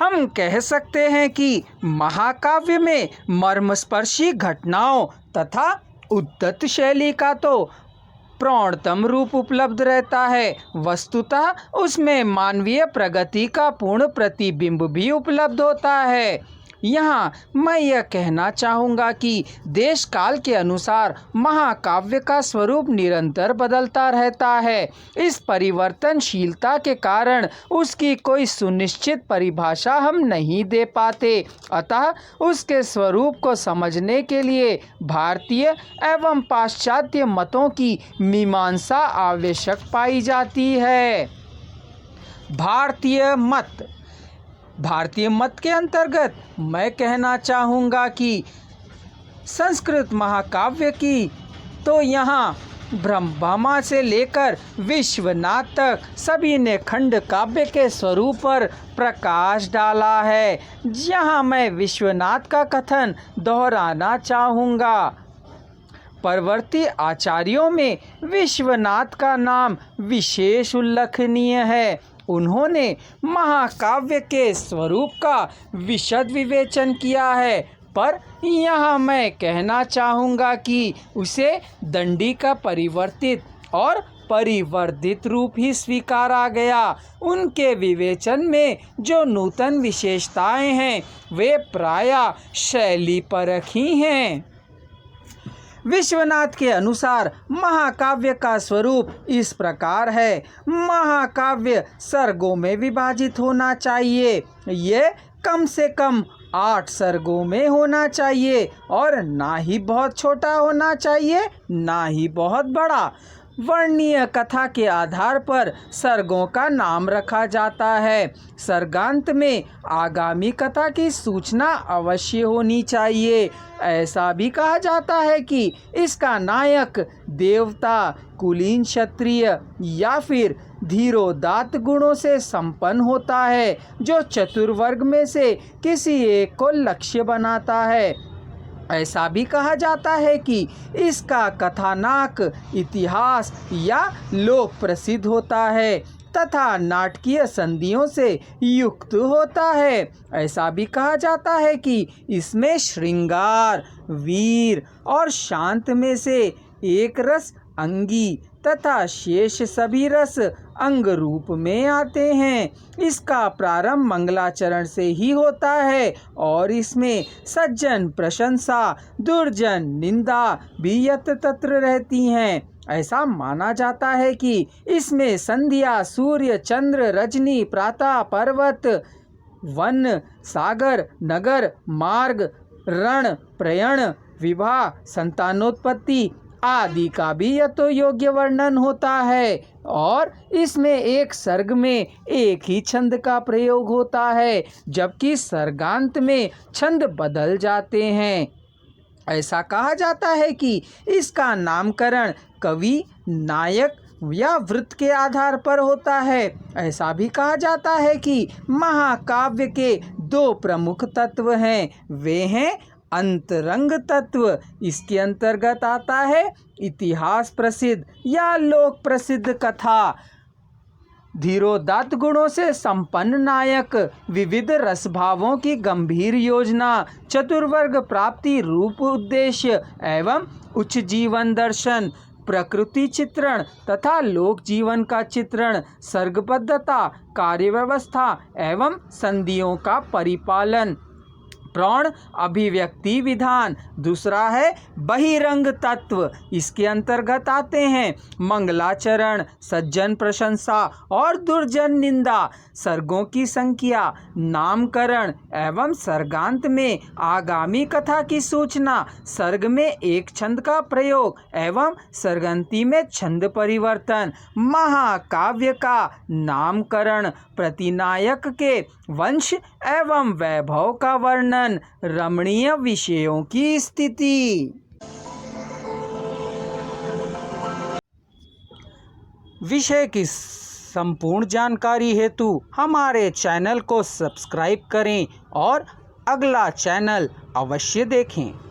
हम कह सकते हैं कि महाकाव्य में मर्मस्पर्शी घटनाओं तथा उद्धत शैली का तो प्रौढ़तम रूप उपलब्ध रहता है। वस्तुतः उसमें मानवीय प्रगति का पूर्ण प्रतिबिंब भी उपलब्ध होता है। यहाँ मैं यह कहना चाहूँगा कि देश काल के अनुसार महाकाव्य का स्वरूप निरंतर बदलता रहता है। इस परिवर्तनशीलता के कारण उसकी कोई सुनिश्चित परिभाषा हम नहीं दे पाते। अतः उसके स्वरूप को समझने के लिए भारतीय एवं पाश्चात्य मतों की मीमांसा आवश्यक पाई जाती है। भारतीय मत के अंतर्गत मैं कहना चाहूँगा कि संस्कृत महाकाव्य की तो यहाँ ब्रह्मा से लेकर विश्वनाथ तक सभी ने खंड काव्य के स्वरूप पर प्रकाश डाला है। यहाँ मैं विश्वनाथ का कथन दोहराना चाहूँगा। परवर्ती आचार्यों में विश्वनाथ का नाम विशेष उल्लेखनीय है। उन्होंने महाकाव्य के स्वरूप का विशद विवेचन किया है, पर यहाँ मैं कहना चाहूँगा कि उसे दंडी का परिवर्तित और परिवर्धित रूप ही स्वीकारा गया। उनके विवेचन में जो नूतन विशेषताएं हैं वे प्रायः शैली परख ही हैं। विश्वनाथ के अनुसार महाकाव्य का स्वरूप इस प्रकार है। महाकाव्य सर्गों में विभाजित होना चाहिए। ये कम से कम 8 सर्गों में होना चाहिए और ना ही बहुत छोटा होना चाहिए ना ही बहुत बड़ा। वर्णीय कथा के आधार पर सर्गों का नाम रखा जाता है। सर्गांत में आगामी कथा की सूचना अवश्य होनी चाहिए। ऐसा भी कहा जाता है कि इसका नायक देवता, कुलीन क्षत्रिय या फिर धीरोदात्त गुणों से संपन्न होता है, जो चतुर्वर्ग में से किसी एक को लक्ष्य बनाता है। ऐसा भी कहा जाता है कि इसका कथानक इतिहास या लोक प्रसिद्ध होता है तथा नाटकीय संधियों से युक्त होता है। ऐसा भी कहा जाता है कि इसमें श्रृंगार, वीर और शांत में से एक रस अंगी तथा शेष सभी रस अंग रूप में आते हैं। इसका प्रारंभ मंगलाचरण से ही होता है और इसमें सज्जन प्रशंसा, दुर्जन निंदा भी यत्र तत्र रहती हैं। ऐसा माना जाता है कि इसमें संध्या, सूर्य, चंद्र, रजनी, प्रातः, पर्वत, वन, सागर, नगर, मार्ग, रण, प्रयाण, विवाह, संतानोत्पत्ति आदि का भी यथो योग्य वर्णन होता है और इसमें एक सर्ग में एक ही छंद का प्रयोग होता है, जबकि सर्गांत में छंद बदल जाते हैं। ऐसा कहा जाता है कि इसका नामकरण कवि, नायक या वृत्त के आधार पर होता है। ऐसा भी कहा जाता है कि महाकाव्य के 2 प्रमुख तत्व हैं। वे हैं अंतरंग तत्व, इसके अंतर्गत आता है इतिहास प्रसिद्ध या लोक प्रसिद्ध कथा, धीरोदात्त गुणों से संपन्न नायक, विविध रसभावों की गंभीर योजना, चतुर्वर्ग प्राप्ति रूप उद्देश्य एवं उच्च जीवन दर्शन, प्रकृति चित्रण तथा लोक जीवन का चित्रण, सर्गबद्धता, कार्यव्यवस्था एवं संधियों का परिपालन, प्रौढ़ अभिव्यक्ति विधान। दूसरा है बहिरंग तत्व, इसके अंतर्गत आते हैं मंगलाचरण, सज्जन प्रशंसा और दुर्जन निंदा, सर्गों की संख्या, नामकरण एवं सर्गांत में आगामी कथा की सूचना, सर्ग में एक छंद का प्रयोग एवं सर्गंती में छंद परिवर्तन। महाकाव्य का नामकरण, प्रतिनायक के वंश एवं वैभव का वर्णन, रमणीय विषयों की स्थिति। विषय की संपूर्ण जानकारी हेतु हमारे चैनल को सब्सक्राइब करें और अगला चैनल अवश्य देखें।